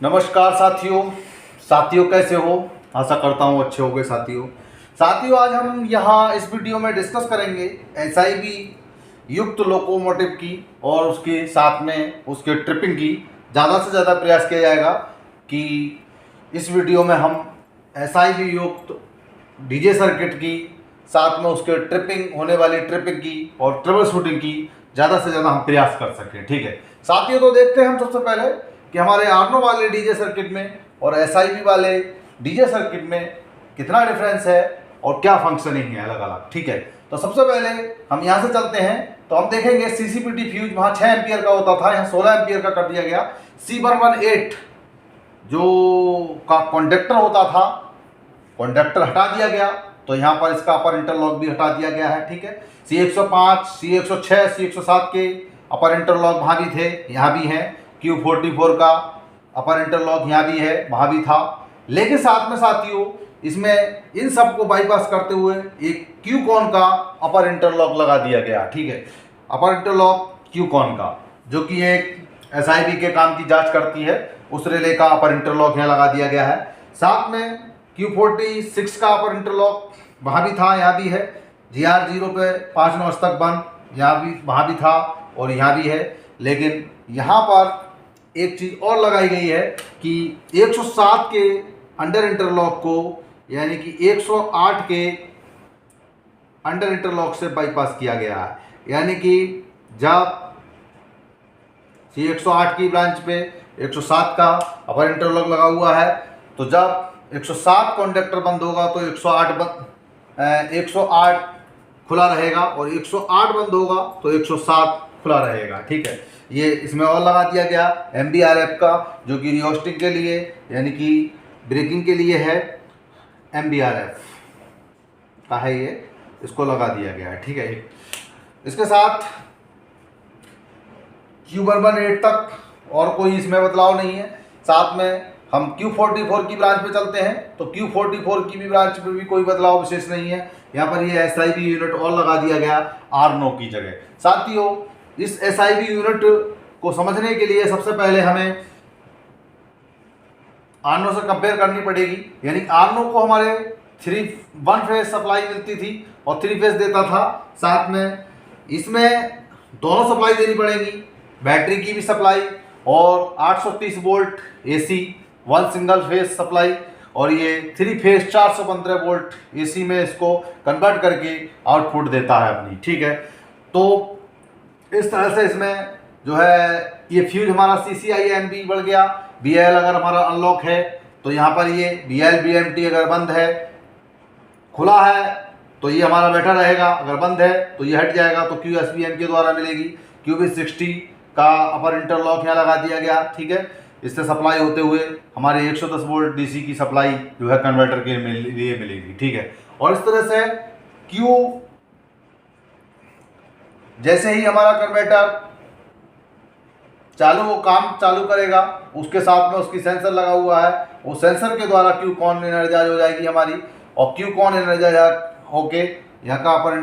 नमस्कार साथियों कैसे हो। आशा करता हूँ अच्छे होगे साथियों आज हम यहाँ इस वीडियो में डिस्कस करेंगे एसआईवी युक्त लोकोमोटिव की और उसके साथ में उसके ट्रिपिंग की। ज़्यादा से ज़्यादा प्रयास किया जाएगा कि इस वीडियो में हम एसआईवी युक्त डीजे सर्किट की साथ में उसके ट्रिपिंग होने वाली ट्रिपिंग की और ट्रबल शूटिंग की ज़्यादा से ज़्यादा हम प्रयास कर सकें। ठीक है साथियों, तो देखते हैं हम सबसे पहले कि हमारे आर्नो वाले डीजे सर्किट में और एसआईवी वाले डीजे सर्किट में कितना डिफरेंस है और क्या फंक्शनिंग है अलग अलग। ठीक है, तो सबसे पहले हम यहाँ से चलते हैं तो हम देखेंगे सीसीपीटी फ्यूज वहाँ 6 एम्पियर का होता था, यहाँ 16 एम्पियर का कर दिया गया। C118 जो का कॉन्डक्टर होता था, कॉन्डक्टर हटा दिया गया, तो यहाँ पर इसका अपर इंटरलॉक भी हटा दिया गया है। ठीक है, C105, C106, C107 के अपर इंटरलॉक वहाँ भी थे, यहाँ भी हैं। Q44 का अपर इंटरलॉक यहाँ भी है, वहाँ भी था। लेकिन साथ में साथियों इसमें इन सब को बाईपास करते हुए एक Qcon का अपर इंटरलॉक लगा दिया गया। ठीक है, अपर इंटरलॉक Qcon का जो कि एक एसआईवी के काम की जांच करती है, उस रिले का अपर इंटरलॉक यहाँ लगा दिया गया है। साथ में Q46 का अपर इंटरलॉक वहाँ भी था, यहाँ भी है। GR0 पे 5 नॉच तक बंद, यहाँ भी वहाँ भी था और यहाँ भी है। लेकिन यहाँ पर एक चीज़ और लगाई गई है कि 107 के अंडर इंटरलॉक को यानी कि 108 के अंडर इंटरलॉक से बाईपास किया गया है। यानी कि जब C108 की ब्रांच पे 107 का अपर इंटरलॉक लगा हुआ है, तो जब 107 कॉन्डक्टर बंद होगा तो 108 खुला रहेगा और 108 बंद होगा तो 107 खुला रहेगा। ठीक है, ये इसमें और लगा दिया गया MBRF का, जो कि रिहोस्टिंग के लिए यानी कि ब्रेकिंग के लिए है। MBRF का है ये, इसको लगा दिया गया है। ठीक है, इसके साथ Q118 तक और कोई इसमें बदलाव नहीं है। साथ में हम Q44 की ब्रांच पे चलते हैं तो Q44 की भी ब्रांच पे भी कोई बदलाव विशेष नहीं है। यहाँ पर ये एसआईवी यूनिट और लगा दिया गया आर्नो की जगह। साथियों इस एसआईवी यूनिट को समझने के लिए सबसे पहले हमें आर्नो से कंपेयर करनी पड़ेगी। यानी आर्नो को हमारे 1 फेज सप्लाई मिलती थी और 3 फेज देता था। साथ में इसमें दोनों सप्लाई देनी पड़ेगी, बैटरी की भी सप्लाई और 830 volt AC 1 single phase supply, और ये 3 फेज 415 वोल्ट AC में इसको कन्वर्ट करके आउटपुट देता है अपनी। ठीक है, तो इस तरह से इसमें जो है ये फ्यूज हमारा CCIN भी बढ़ गया। BL अगर हमारा अनलॉक है तो यहाँ पर ये BL BMT अगर बंद है, खुला है तो ये हमारा बैठा रहेगा, अगर बंद है तो ये हट जाएगा, तो QSBM के द्वारा मिलेगी। QB60 का अपर इंटरलॉक यहाँ लगा दिया गया। ठीक है, इससे सप्लाई होते हुए हमारे 110 वोल्ट DC की सप्लाई जो है कन्वर्टर के लिए मिलेगी। ठीक है, और इस तरह से Q जैसे ही हमारा कन्वर्टर काम चालू करेगा, उसके साथ में उसकी सेंसर लगा हुआ है, वो सेंसर के द्वारा Qcon एनर्जाइज हो जाएगी हमारी, और Qcon एनर्जाइज होके यहाँ का अपर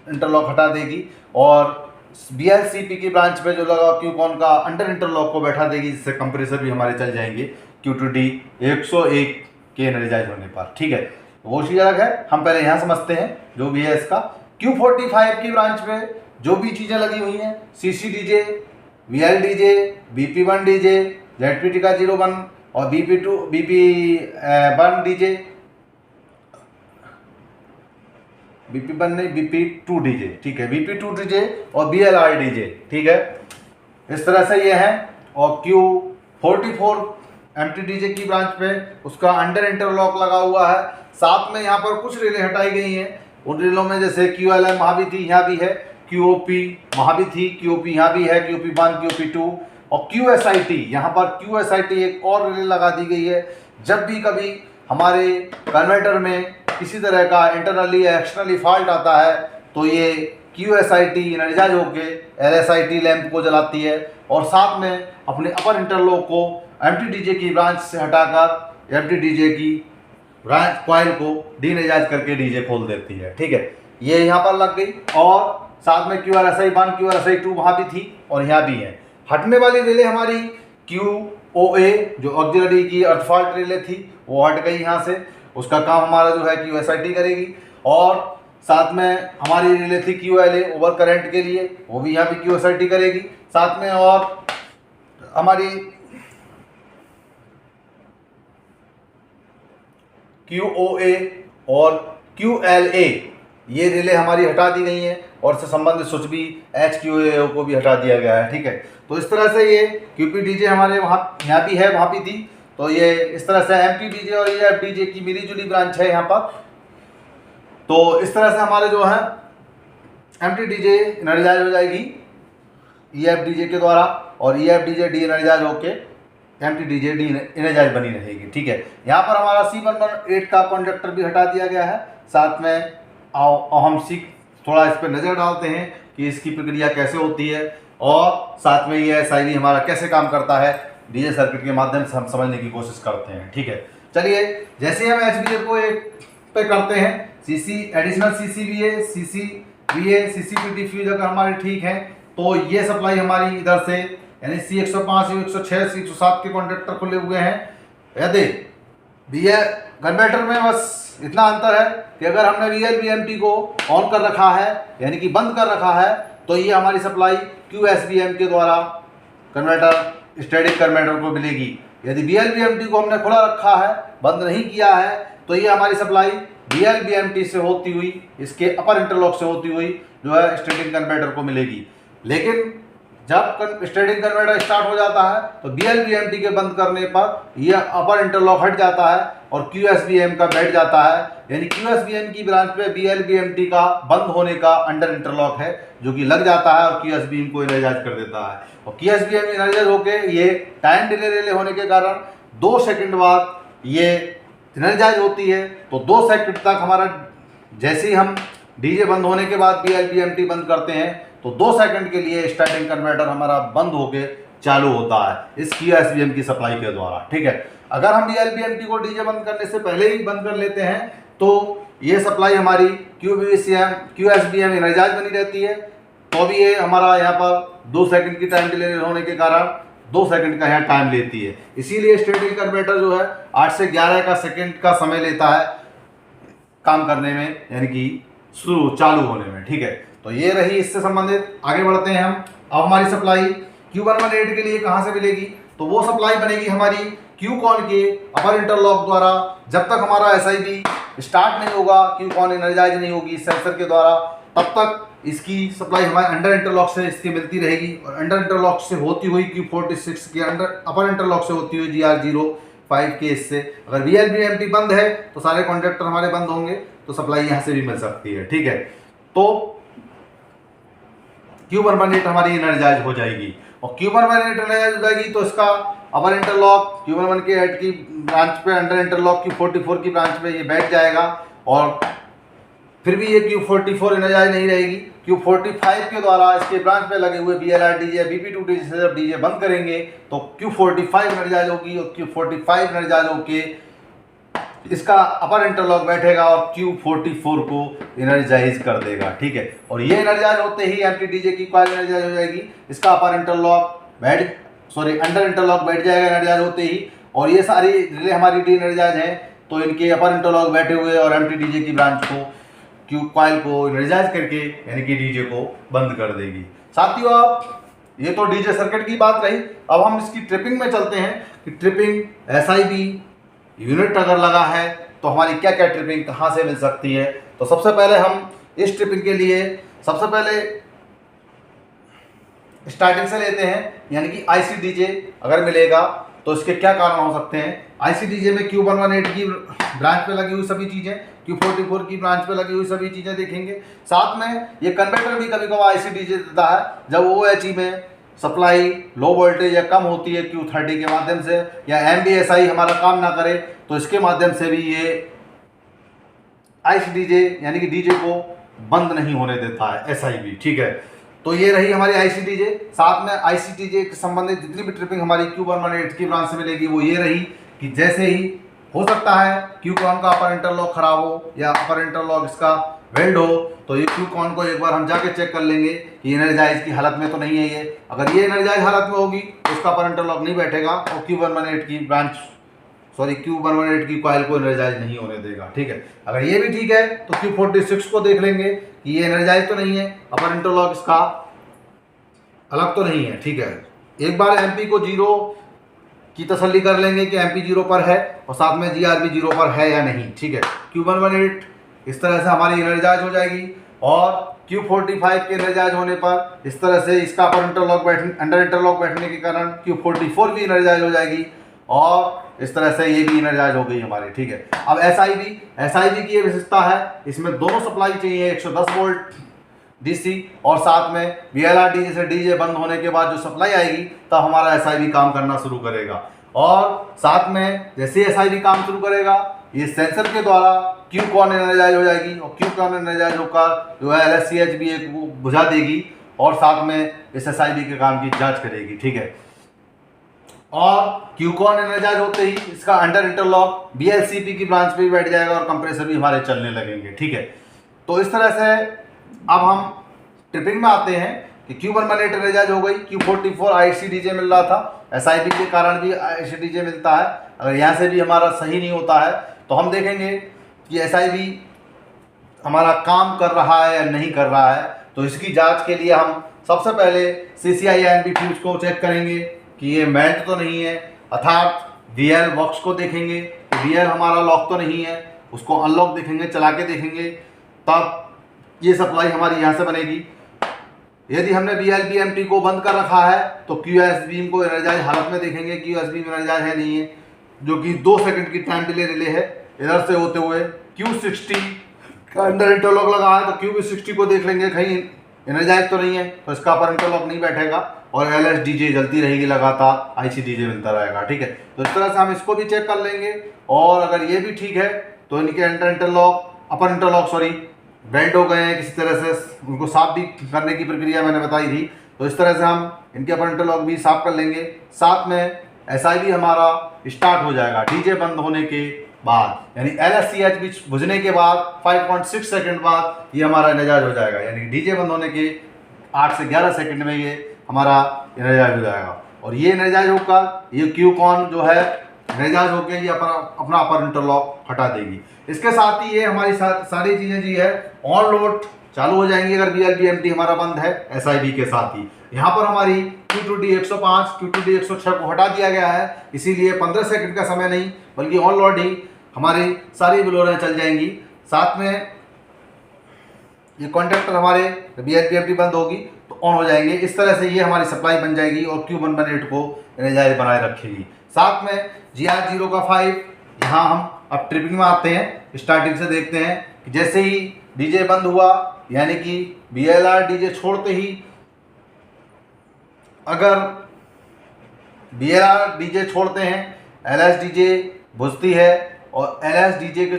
इंटरलॉक हटा देगी और BLCP की ब्रांच पे जो लगा Qcon का अंडर इंटरलॉक को बैठा देगी, जिससे कंप्रेसर भी हमारे चल जाएंगे Q2D 101 के एनर्जाइज होने पर। ठीक है, वो चीज़ अलग है, हम पहले यहाँ समझते हैं जो भी है इसका। Q45 की ब्रांच पे जो भी चीज़ें लगी हुई हैं, CC DJ, VL DJ, BP1 DJ, ZPT का 01 और BP1 DJ, BP1 नहीं BP2 DJ। ठीक है, BP2 DJ और BLR DJ। ठीक है, इस तरह से ये है। और Q44 MT DJ की ब्रांच पे उसका अंडर इंटरलॉक लगा हुआ है। साथ में यहाँ पर कुछ रिले हटाई गई हैं, उन रिलों में जैसे QLM वहाँ भी थी, यहाँ भी है। QOP वहाँ भी थी, QOP यहाँ भी है, QP1 QP2 और QSIT। यहाँ पर QSIT एक और रिले लगा दी गई है। जब भी कभी हमारे कन्वर्टर में किसी तरह का इंटरनली या एक्सटर्नली फॉल्ट आता है तो ये QSIT एनर्जाइज होके LSIT लैंप को जलाती है और साथ में अपने अपर इंटरलॉक को MT DJ की ब्रांच से हटाकर MT DJ की ब्रांच कॉइल को डीएनर्जाइज करके DJ खोल देती है। ठीक है, ये यहाँ पर लग गई। और साथ में QRSI 1 QRSI 2 वहाँ भी थी और यहाँ भी है। हटने वाली रिले हमारी QOA जो ऑक्सिलरी की अर्थ फॉल्ट रिले थी वो हट गई यहाँ से, उसका काम हमारा जो है QSRT करेगी। और साथ में हमारी रिले थी QLA ओवर करंट के लिए, वो भी यहाँ पे QSRT करेगी। साथ में और हमारी QOA और QLA ये रिले हमारी हटा दी गई हैं और इससे संबंधित स्विच भी HQAO को भी हटा दिया गया है, ठीक है। तो इस तरह से ये QPDJ हमारे वहाँ यहाँ भी है, वहाँ भी थी, तो ये इस तरह से MPDJ और EFDJ की मिली जुली ब्रांच है यहाँ पर। तो इस तरह से हमारे जो है MTDJ एनर्जाइज हो जाएगी EFDJ के द्वारा और EFDJ डी एनर्जाइज होके MTDJ डी एनर्जाइज बनी रहेगी, ठीक है। यहाँ पर हमारा C118 का कंडक्टर भी हटा दिया गया है। साथ में आओ हम थोड़ा इस पर नज़र डालते हैं कि इसकी प्रक्रिया कैसे होती है और साथ में ये SIB हमारा कैसे काम करता है, डीजे सर्किट के माध्यम से हम समझने की कोशिश करते हैं, ठीक है। चलिए, जैसे हम HBA को एक पे करते हैं, CC additional CCVA, CCVA, CCP fuse अगर हमारे ठीक हैं तो ये सप्लाई हमारी इधर से यानी C105, C106, C107 के कॉन्ट्रैक्टर खुले हुए हैं। यदि कन्वर्टर में बस इतना अंतर है कि अगर हमने VLBMT को ऑन कर रखा है यानी कि बंद कर रखा है तो ये हमारी सप्लाई QSBM के द्वारा कन्वर्टर स्टैटिक कन्वर्टर को मिलेगी। यदि VLBMT को हमने खुला रखा है, बंद नहीं किया है, तो ये हमारी सप्लाई VLBMT से होती हुई इसके अपर इंटरलॉक से होती हुई जो है स्टैटिक कन्वर्टर को मिलेगी। लेकिन जब स्टैटिक कन्वर्टर स्टार्ट हो जाता है तो VLBMT के बंद करने पर यह अपर इंटरलॉक हट जाता है और QSBM का बैठ जाता है, यानी QSBM की ब्रांच पे VLBMT का बंद होने का अंडर इंटरलॉक है जो कि लग जाता है और QSBM को एनर्जाइज कर देता है। और QSBM एनर्जाइज होके ये टाइम डिले रिले होने के कारण 2 सेकंड बाद ये एनर्जाइज होती है। तो 2 सेकंड तक हमारा, जैसे ही हम डीजे बंद होने के बाद VLBMT बंद करते हैं तो 2 सेकंड के लिए स्टार्टिंग कन्वर्टर हमारा बंद होके चालू होता है इस QSBM की सप्लाई के द्वारा, ठीक है। अगर हम VLBMT को डीजे बंद करने से पहले ही बंद कर लेते हैं तो ये सप्लाई हमारी QSBM एनर्जाइज बनी रहती है, तो भी ये हमारा यहाँ पर 2 सेकंड की टाइम डिले होने के कारण 2 सेकंड का यहाँ टाइम लेती है। इसीलिए स्टैटिक कन्वर्टर जो है 8 से 11 का सेकंड का समय लेता है काम करने में, यानी कि चालू होने में, ठीक है। तो ये रही इससे संबंधित। आगे बढ़ते हैं हम। अब हमारी सप्लाई Q118 के लिए कहाँ से मिलेगी, तो वो सप्लाई बनेगी हमारी QCon के अपर इंटरलॉक द्वारा। जब तक हमारा SIB स्टार्ट नहीं होगा, QCon एनर्जाइज नहीं होगी सेंसर के द्वारा, तब तक इसकी सप्लाई हमारे अंडर इंटरलॉक से इसकी मिलती रहेगी और अंडर इंटरलॉक से होती हुई Q46 के अपर इंटरलॉक से होती हुई GR05 के इससे। अगर VLBMT बंद है तो सारे कॉन्ट्रैक्टर हमारे बंद होंगे, तो सप्लाई यहाँ से भी मिल सकती है, ठीक है। तो Q118 हमारी एनर्जाइज हो जाएगी और Q118 एनर्जाइज हो जाएगी तो इसका अपर इंटरलॉक Q11 के हेड की ब्रांच पे, अंडर इंटरलॉक Q44 की ब्रांच पे ये बैठ जाएगा और फिर भी ये Q44 एनर्जाइज नहीं रहेगी। Q45 के द्वारा इसके ब्रांच पे लगे हुए BLR डीजे, BP2 डीजे से जब डीजे बंद करेंगे तो Q45 एनर्जाइज होगी और Q45 एनर्जाइज होके इसका अपर इंटरलॉक बैठेगा और Q44 को एनर्जाइज कर देगा, ठीक है। और ये एनर्जाइज होते ही MTDJ की कॉइल एनर्जाइज हो जाएगी, इसका अपर इंटरलॉक अंडर इंटरलॉक बैठ जाएगा एनर्जाइज होते ही। और ये सारी रिले हमारी डी एनर्जाइज हैं, तो इनके अपर इंटरलॉक बैठे हुए और MTDJ की ब्रांच को कॉइल को एनर्जाइज करके यानी कि डीजे को बंद कर देगी। साथियों, आप ये तो डीजे सर्किट की बात रही। अब हम इसकी ट्रिपिंग में चलते हैं कि ट्रिपिंग SIB यूनिट अगर लगा है तो हमारी क्या क्या ट्रिपिंग कहाँ से मिल सकती है। तो सबसे पहले हम इस ट्रिपिंग के लिए सबसे पहले स्टार्टिंग से लेते हैं, यानी कि ICDJ अगर मिलेगा तो इसके क्या कारण हो सकते हैं। ICDJ में Q118 की ब्रांच पे लगी हुई सभी चीज़ें, Q44 की ब्रांच पे लगी हुई सभी चीज़ें देखेंगे। साथ में ये कन्वर्टर भी कभी कभी ICDJ देता है जब OHE में सप्लाई लो वोल्टेज या कम होती है Q30 के माध्यम से, या MBSI हमारा काम ना करे तो इसके माध्यम से भी ये ICDJ यानी कि डीजे को बंद नहीं होने देता है SIB, ठीक है। तो ये रही हमारी ICDJ। साथ में ICDJ के संबंधित जितनी भी ट्रिपिंग हमारी Q118 की ब्रांच से मिलेगी वो ये रही कि जैसे ही हो सकता है Q1 का अपर इंटरलॉक खराब हो या अपर इंटरलॉक इसका वेल्ड हो तो ये क्यू कॉन को एक बार हम जाके चेक कर लेंगे कि एनर्जाइज की हालत में तो नहीं है ये। अगर ये एनर्जाइज हालत में होगी तो इसका अपर इंटरलॉक नहीं बैठेगा और Q118 की ब्रांच Q118 की कॉइल को एनर्जाइज नहीं होने देगा, ठीक है। अगर ये भी ठीक है तो Q46 को देख लेंगे कि ये एनर्जाइज तो नहीं है, अपर इंटरलॉक इसका अलग तो नहीं है, ठीक है। एक बार MP को 0 की तसल्ली कर लेंगे कि MP 0 पर है और साथ में GRB 0 पर है या नहीं, ठीक है। Q118 इस तरह से हमारी एनर्जाइज हो जाएगी और Q45 के एनर्जाइज होने पर इस तरह से इसका अपर इंटरलॉक अंडर इंटरलॉक बैठने के कारण Q44 भी एनर्जाइज हो जाएगी और इस तरह से ये भी एनर्जाइज हो गई हमारी, ठीक है। अब SIB की ये विशेषता है, इसमें दोनों सप्लाई चाहिए 110 वोल्ट DC और साथ में VLR DJ से DJ बंद होने के बाद जो सप्लाई आएगी तब हमारा SIB काम करना शुरू करेगा। और साथ में जैसे SIB काम शुरू करेगा ये सेंसर के द्वारा Q कॉन एनर्जाइज हो जाएगी और Q कॉन एनर्जाइज होकर जो है LSCHB को बुझा देगी और साथ में इस SIB के काम की जांच करेगी, ठीक है। और Q कॉन एनर्जाइज होते ही इसका अंडर इंटरलॉक BLCP की ब्रांच पे भी बैठ जाएगा और कंप्रेसर भी हमारे चलने लगेंगे, ठीक है। तो इस तरह से अब हम ट्रिपिंग में आते हैं कि Q118 एनर्जाइज हो गई, Q44 IC DJ मिल रहा था, SIB के कारण भी IC DJ मिलता है। अगर यहाँ से भी हमारा सही नहीं होता है तो हम देखेंगे कि SIB हमारा काम कर रहा है या नहीं कर रहा है। तो इसकी जांच के लिए हम सबसे पहले CCI NB फ्यूज को चेक करेंगे कि ये मेल्ट तो नहीं है, अर्थात VL बॉक्स को देखेंगे तो VL हमारा लॉक तो नहीं है, उसको अनलॉक देखेंगे, चला के देखेंगे, तब ये सप्लाई हमारी यहाँ से बनेगी। यदि हमने BLBMT को बंद कर रखा है तो QS बीम को एनर्जाइज हालत में देखेंगे, QS बीम एनर्जाइज है नहीं है, जो कि 2 सेकंड की टाइम डिले रिले है। इधर से होते हुए Q60 का अंडर इंटरलॉक लगा है तो Q60 को देख लेंगे, कहीं एनर्जाइज तो नहीं है, तो इसका अपर इंटरलॉक नहीं बैठेगा और LSDJ जलती रहेगी लगातार, IC DJ मिलता रहेगा, ठीक है। तो इस तरह से हम इसको भी चेक कर लेंगे और अगर ये भी ठीक है तो इनके अपर इंटरलॉक बेल्ट हो गए हैं किसी तरह से, उनको साफ भी करने की प्रक्रिया मैंने बताई थी। तो इस तरह से हम इनके अपर इंटरलॉक भी साफ कर लेंगे, साथ में SIB हमारा स्टार्ट हो जाएगा DJ बंद होने के बाद, यानी LSCHB बुझने के बाद 5.6 सेकंड बाद ये हमारा एनर्जाइज हो जाएगा, यानी DJ बंद होने के 8 से 11 सेकंड में ये हमारा एनर्जाइज हो जाएगा। और ये एनर्जाइज होकर ये Q कॉन जो है एनर्जाइज होकर ये अपना अपर इंटरलॉक हटा देगी। इसके साथ ही ये हमारी सारी चीज़ें जी है ऑन लोड चालू हो जाएंगी अगर BLBMT हमारा बंद है SIB के साथ ही। यहाँ पर हमारी Q2D 105 Q2D 106 को हटा दिया गया है, इसीलिए 15 सेकंड का समय नहीं बल्कि ऑन लोड ही हमारी सारी ब्लोरें चल जाएंगी। साथ में ये कॉन्टैक्टर हमारे BLBMT बंद होगी तो ऑन हो जाएंगे। इस तरह से ये हमारी सप्लाई बन जाएगी और Q118 को एनर्जाइज बनाए रखेगी। साथ में GR05 यहाँ हम अब ट्रिपिंग में आते हैं, स्टार्टिंग से देखते हैं कि जैसे ही DJ बंद हुआ यानी कि VLR DJ छोड़ते ही अगर VLR DJ छोड़ते हैं LSDJ बुझती है और LSDJ के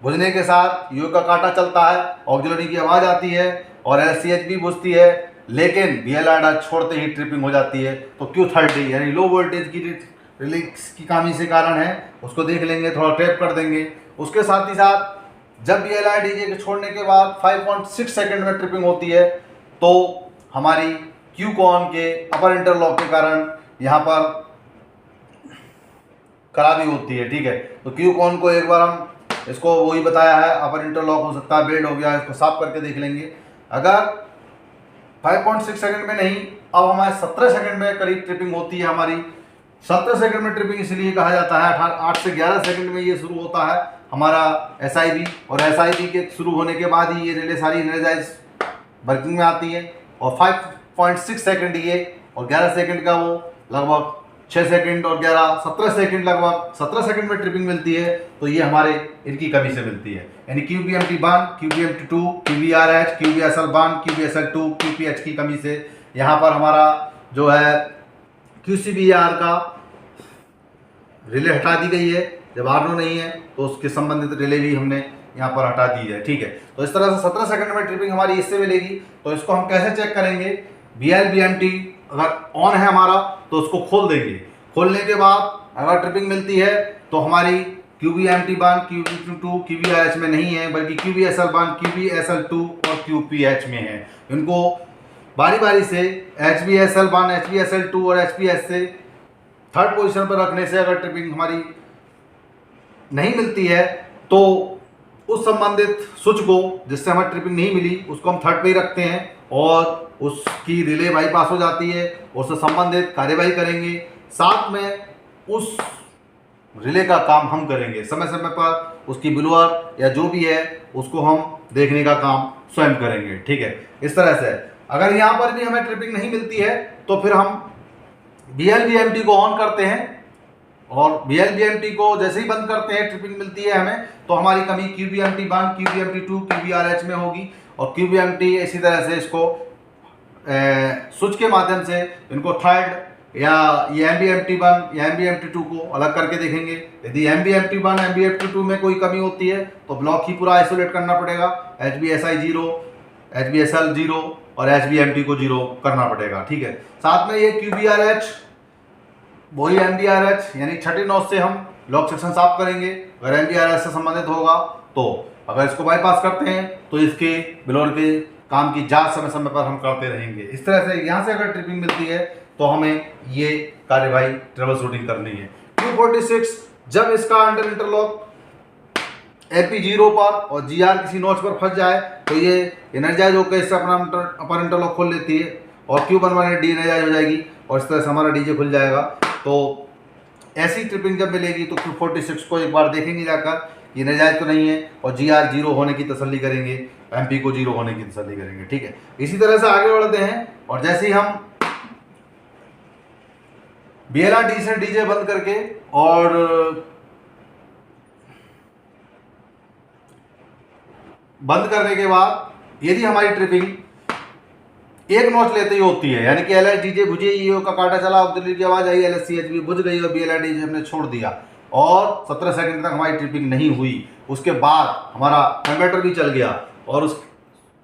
बुझने के साथ यो का कांटा चलता है, ऑक्सिलरी की आवाज़ आती है और LSCHB बुझती है, लेकिन VLR छोड़ते ही ट्रिपिंग हो जाती है। तो Q30 यानी लो वोल्टेज की रिलीज की कमी से कारण है, उसको देख लेंगे, थोड़ा टैप कर देंगे। उसके साथ ही साथ जब VLR DJ के छोड़ने के बाद 5.6 सेकंड में ट्रिपिंग होती है तो हमारी Q कॉन के अपर इंटरलॉक के कारण यहाँ पर खराबी होती है, ठीक है। तो Q कॉन को एक बार हम इसको वही बताया है, अपर इंटरलॉक हो सकता है बेल्ट हो गया, इसको साफ करके देख लेंगे। अगर 5.6 सेकंड में नहीं, अब हमारे 17 सेकंड में करीब ट्रिपिंग होती है हमारी। 17 सेकंड में ट्रिपिंग इसलिए कहा जाता है, 8 से 11 सेकंड में ये शुरू होता है हमारा SIB और SIB के शुरू होने के बाद ही ये रिले सारी एनर्जाइज वर्किंग में आती है और 5.6 सेकंड ये और 11 सेकंड का वो लगभग 6 सेकंड और 17 सेकंड लगभग 17 सेकंड में ट्रिपिंग मिलती है। तो ये हमारे इनकी कमी से मिलती है, यानी QBMT 1, QBMT 2, QBRH, QBSL 1, QBSL 2, QPH की कमी से यहाँ पर हमारा जो है QCBR का रिले हटा दी गई है। जब आरनो नहीं है तो उसके संबंधित रिले भी हमने यहाँ पर हटा दी है, ठीक है। तो इस तरह से 17 सेकंड में ट्रिपिंग हमारी इससे मिलेगी। तो इसको हम कैसे चेक करेंगे, BLBMT अगर ऑन है हमारा तो उसको खोल देंगे, खोलने के बाद अगर ट्रिपिंग मिलती है तो हमारी QBMT1, QB2, QBRH में नहीं है, बल्कि QBSL1, QBSL2 और QPH में है। इनको बारी बारी से HBSL1, HBSL2 और HPS से थर्ड पोजीशन पर रखने से अगर ट्रिपिंग हमारी नहीं मिलती है तो उस संबंधित स्विच को जिससे हमें ट्रिपिंग नहीं मिली उसको हम थर्ड पे ही रखते हैं और उसकी रिले बाईपास हो जाती है, उससे संबंधित कार्यवाही करेंगे, साथ में उस रिले का काम हम करेंगे। समय समय पर उसकी ब्लोअर या जो भी है उसको हम देखने का काम स्वयं करेंगे। ठीक है, इस तरह से अगर यहाँ पर भी हमें ट्रिपिंग नहीं मिलती है तो फिर हम BLBMT को ऑन करते हैं और BLBMT को जैसे ही बंद करते हैं ट्रिपिंग मिलती है हमें तो हमारी कमी QBMT1, QBMT2, QBRH में होगी और QBMT इसी तरह से इसको स्विच के माध्यम से इनको थर्ड या ये MBMT1 या MBMT2 को अलग करके देखेंगे। यदि MBMT1, MBMT2 में कोई कमी होती है तो ब्लॉक ही पूरा आइसोलेट करना पड़ेगा, HBSI 0, HBSL 0 और HBMT को 0 करना पड़ेगा। ठीक है, साथ में ये QBRH वही MBRH यानी छठी नॉच से हम लॉक सेक्शन साफ करेंगे। अगर MBRH से संबंधित होगा तो अगर इसको बाईपास करते हैं तो इसके ब्लोअर के काम की जांच समय समय पर हम करते रहेंगे। इस तरह से यहाँ से अगर ट्रिपिंग मिलती है तो हमें ये कार्यवाही ट्रबल शूटिंग करनी है। Q46 जब इसका अंडर इंटरलॉक AP0 पर और GR किसी नॉच पर फंस जाए तो ये एनर्जाइज होकर इससे अपना अपर इंटरलॉक खोल लेती है और Q11 डी एनर्जाइज हो जाएगी और इस तरह से हमारा DJ खुल जाएगा। तो ऐसी ट्रिपिंग जब मिलेगी तो Q46 को एक बार देखेंगे जाकर ये एनर्जाइज तो नहीं है और GR 0 होने की तसल्ली करेंगे, MP को 0 होने की तसल्ली करेंगे। ठीक है, इसी तरह से आगे बढ़ते हैं और जैसे ही हम BLRD से DJ बंद करके और बंद करने के बाद यदि हमारी ट्रिपिंग एक नॉच लेते ही होती है यानी कि LSDJ बुझे ईओ का काटा चला, दिल्ली की आवाज आई, LSCHB बुझ गई और BLRD हमने छोड़ दिया और 17 सेकंड तक हमारी ट्रिपिंग नहीं हुई, उसके बाद हमारा कन्वर्टर भी चल गया और उस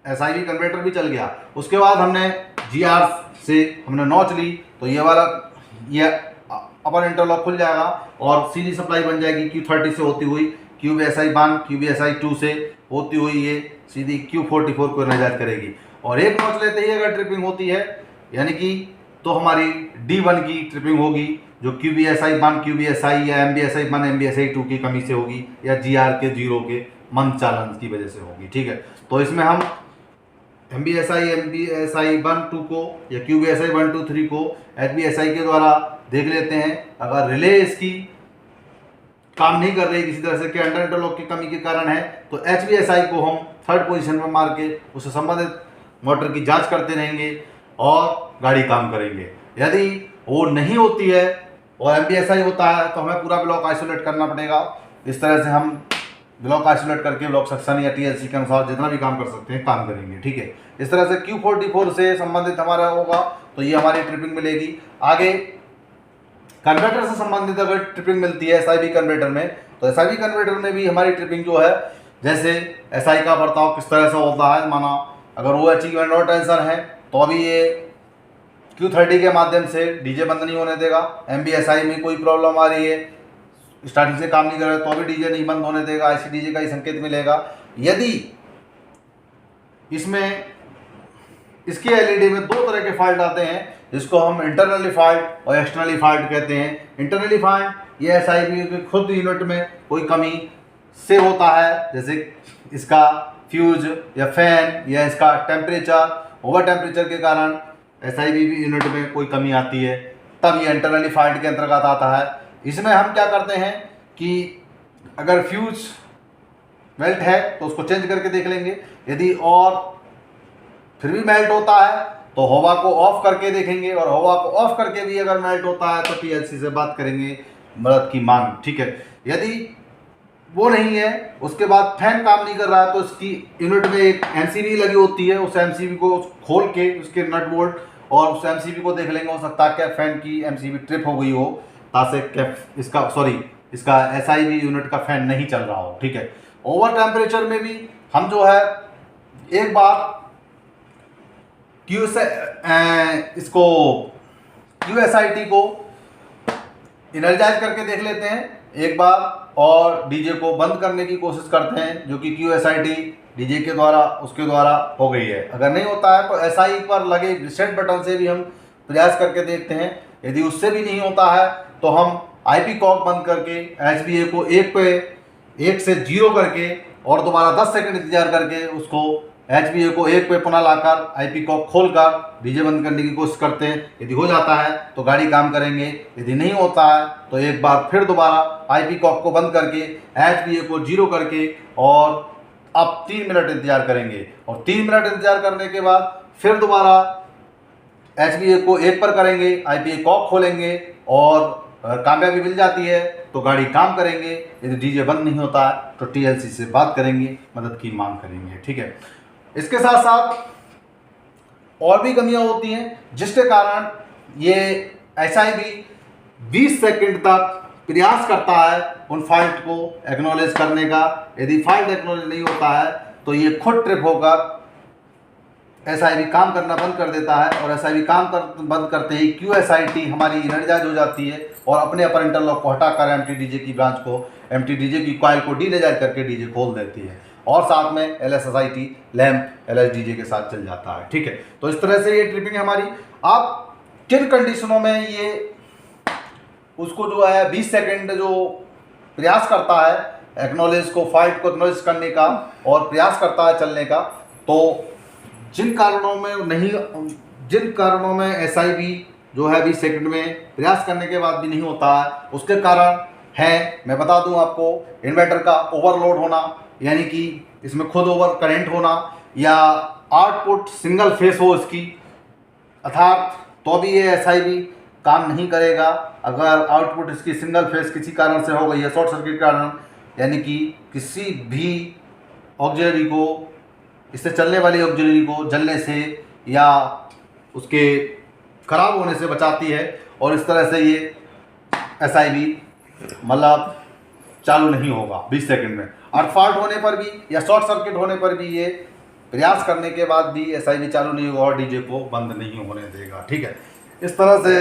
SIV कन्वर्टर भी चल गया, उसके बाद हमने GR से हमने नॉच ली तो ये वाला ये अपर इंटरलॉक खुल जाएगा और सीधी सप्लाई बन जाएगी Q30 से होती हुई QBSI1, QBSI2 से होती हुई ये सीधी Q44 को एनर्जाइज करेगी और एक नॉच लेते ही अगर ट्रिपिंग होती है यानी कि तो हमारी D1 की ट्रिपिंग होगी जो QBSI1, QBSI या MBSI1, MBSI2 की कमी से होगी या GR के 0 के मंद चालन की वजह से होगी। ठीक है, तो इसमें हम MBSI, MBSI1, 2 को या QBSI1, 2, 3 को HBSI के द्वारा देख लेते हैं। अगर रिले इसकी काम नहीं कर रही किसी तरह से कि अंडर इंटरलॉक की कमी के कारण है तो HBSI को हम थर्ड पोजीशन पर मार के उससे संबंधित मोटर की जांच करते रहेंगे और गाड़ी काम करेंगे। यदि वो नहीं होती है और MBSI होता है तो हमें पूरा ब्लॉक आइसोलेट करना पड़ेगा। इस तरह से हम ब्लॉक आइसोलेट करके ब्लॉक सेक्शन या TLC के अनुसार जितना भी काम कर सकते हैं काम करेंगे। ठीक है, इस तरह से Q44 से संबंधित हमारा होगा तो ये हमारी ट्रिपिंग मिलेगी। आगे कन्वर्टर से संबंधित अगर ट्रिपिंग मिलती है SIV कन्वर्टर में तो SIV कन्वर्टर में भी हमारी ट्रिपिंग जो है जैसे SI का बर्ताव किस तरह से होता है, माना अगर OHE में नो टेंशन है तो अभी ये Q30 के माध्यम से DJ बंद नहीं होने देगा। MBSI में कोई प्रॉब्लम आ रही है, स्टार्टिंग से काम नहीं कर रहा है तो अभी DJ नहीं बंद होने देगा, IC DJ का ही संकेत मिलेगा। यदि इसमें इसकी LED में दो तरह के फॉल्ट आते हैं जिसको हम इंटरनली फॉल्ट और एक्सटर्नली फॉल्ट कहते हैं। इंटरनली फॉल्ट ये SIV के खुद यूनिट में कोई कमी से होता है, जैसे इसका फ्यूज या फैन या इसका टेम्परेचर, ओवर टेम्परेचर के कारण SIV यूनिट में कोई कमी आती है, तब ये इंटरनली फॉल्ट के अंतर्गत आता है। इसमें हम क्या करते हैं कि अगर फ्यूज मेल्ट है तो उसको चेंज करके देख लेंगे, यदि और फिर भी मेल्ट होता है तो हवा को ऑफ करके देखेंगे और हवा को ऑफ करके भी अगर मेल्ट होता है तो TLC से बात करेंगे मदद की मांग। ठीक है, यदि वो नहीं है उसके बाद फैन काम नहीं कर रहा है तो इसकी यूनिट में एक MCB लगी होती है, उस MCB को खोल के उसके नट बोल्ट और उस MCB को देख लेंगे, हो सकता है क्या फैन की MCB ट्रिप हो गई हो तासे इसका SIV यूनिट का फैन नहीं चल रहा हो। ठीक है, ओवर टेम्परेचर में भी हम जो है एक बार QSIT को इनर्जाइज करके देख लेते हैं एक बार और डीजे को बंद करने की कोशिश करते हैं, जो कि QSIT डीजे के द्वारा उसके द्वारा हो गई है। अगर नहीं होता है तो SI पर लगे रिसेट बटन से भी हम प्रयास करके देखते हैं। यदि उससे भी नहीं होता है तो हम IP कॉक बंद करके HBA को 1 से 0 करके और दोबारा 10 सेकंड इंतजार करके उसको HBA को 1 पे पुनः लाकर IP कॉक खोलकर डीजे बंद करने की कोशिश करते हैं। यदि हो जाता है तो गाड़ी काम करेंगे, यदि नहीं होता है तो एक बार फिर दोबारा IP कॉक को बंद करके HBA को 0 करके और अब 3 मिनट इंतजार करेंगे और 3 मिनट इंतजार करने के बाद फिर दोबारा HBA को 1 पर करेंगे, IPA कॉक खोलेंगे और कामयाबी मिल जाती है तो गाड़ी काम करेंगे। यदि डीजे बंद नहीं होता है तो TLC से बात करेंगे, मदद की मांग करेंगे। ठीक है, इसके साथ साथ और भी कमियां होती हैं जिसके कारण ये SI भी 20 सेकंड तक प्रयास करता है उन फाल्ट को एक्नॉलेज करने का। यदि फाल्ट एक्नॉलेज नहीं होता है तो ये खुद ट्रिप होकर SI भी काम करना बंद कर देता है और SI भी बंद करते ही QSIT हमारी इनर्जाइज हो जाती है और अपने अपर इंटरलॉक को हटाकर MTDJ की ब्रांच को MTDJ की कॉइल को डीनेजाइज करके डीजे खोल देती है और साथ में LSSIT लैम्प LSDJ के साथ चल जाता है। ठीक है, तो इस तरह से ये ट्रिपिंग है हमारी। आप किन कंडीशनों में ये उसको जो है 20 सेकंड जो प्रयास करता है एक्नॉलेज को फाल्ट को एक्नॉलेज करने का और प्रयास करता है चलने का, तो जिन कारणों में SI भी जो है 20 सेकंड में प्रयास करने के बाद भी नहीं होता है, उसके कारण है मैं बता दूं आपको, इन्वर्टर का ओवरलोड होना, यानी कि इसमें खुद ओवर करंट होना या आउटपुट सिंगल फेस हो इसकी, अर्थात तो भी ये SI भी काम नहीं करेगा अगर आउटपुट इसकी सिंगल फेस किसी कारण से हो गई है, शॉर्ट सर्किट कारण, यानी कि किसी भी ऑक्सिलरी को, इससे चलने वाली ऑक्सिलरी को जलने से या उसके खराब होने से बचाती है और इस तरह से ये SI भी मतलब चालू नहीं होगा 20 सेकंड में। अर्थ फॉल्ट होने पर भी या शॉर्ट सर्किट होने पर भी ये प्रयास करने के बाद भी SI भी चालू नहीं होगा और डीजे को बंद नहीं होने देगा। ठीक है, इस तरह से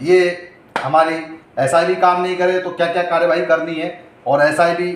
ये हमारी SI भी काम नहीं करे तो क्या क्या कार्यवाही करनी है और SI भी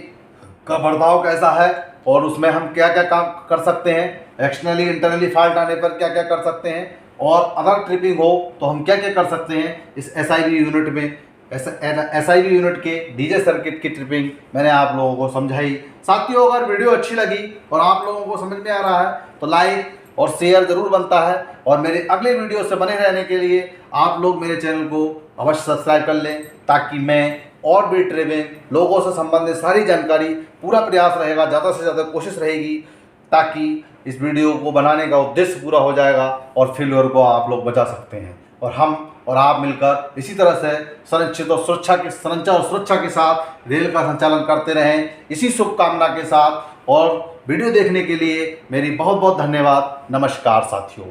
का बर्ताव कैसा है और उसमें हम क्या क्या काम कर सकते हैं, एक्सटर्नली इंटरनली फॉल्ट आने पर क्या क्या कर सकते हैं और अगर ट्रिपिंग हो तो हम क्या क्या कर सकते हैं इस SIB यूनिट में। SIB यूनिट के डीजे सर्किट की ट्रिपिंग मैंने आप लोगों को समझाई। साथियों, अगर वीडियो अच्छी लगी और आप लोगों को समझ में आ रहा है तो लाइक और शेयर ज़रूर बनता है और मेरे अगले वीडियो से बने रहने के लिए आप लोग मेरे चैनल को अवश्य सब्सक्राइब कर लें ताकि मैं और भी ट्रिपिंग लोगों से संबंधित सारी जानकारी, पूरा प्रयास रहेगा, ज़्यादा से ज़्यादा कोशिश रहेगी ताकि इस वीडियो को बनाने का उद्देश्य पूरा हो जाएगा और फेल्योर को आप लोग बचा सकते हैं और हम और आप मिलकर इसी तरह से संरक्षित और सुरक्षा के साथ रेल का संचालन करते रहें, इसी शुभकामना के साथ। और वीडियो देखने के लिए मेरी बहुत बहुत धन्यवाद। नमस्कार साथियों।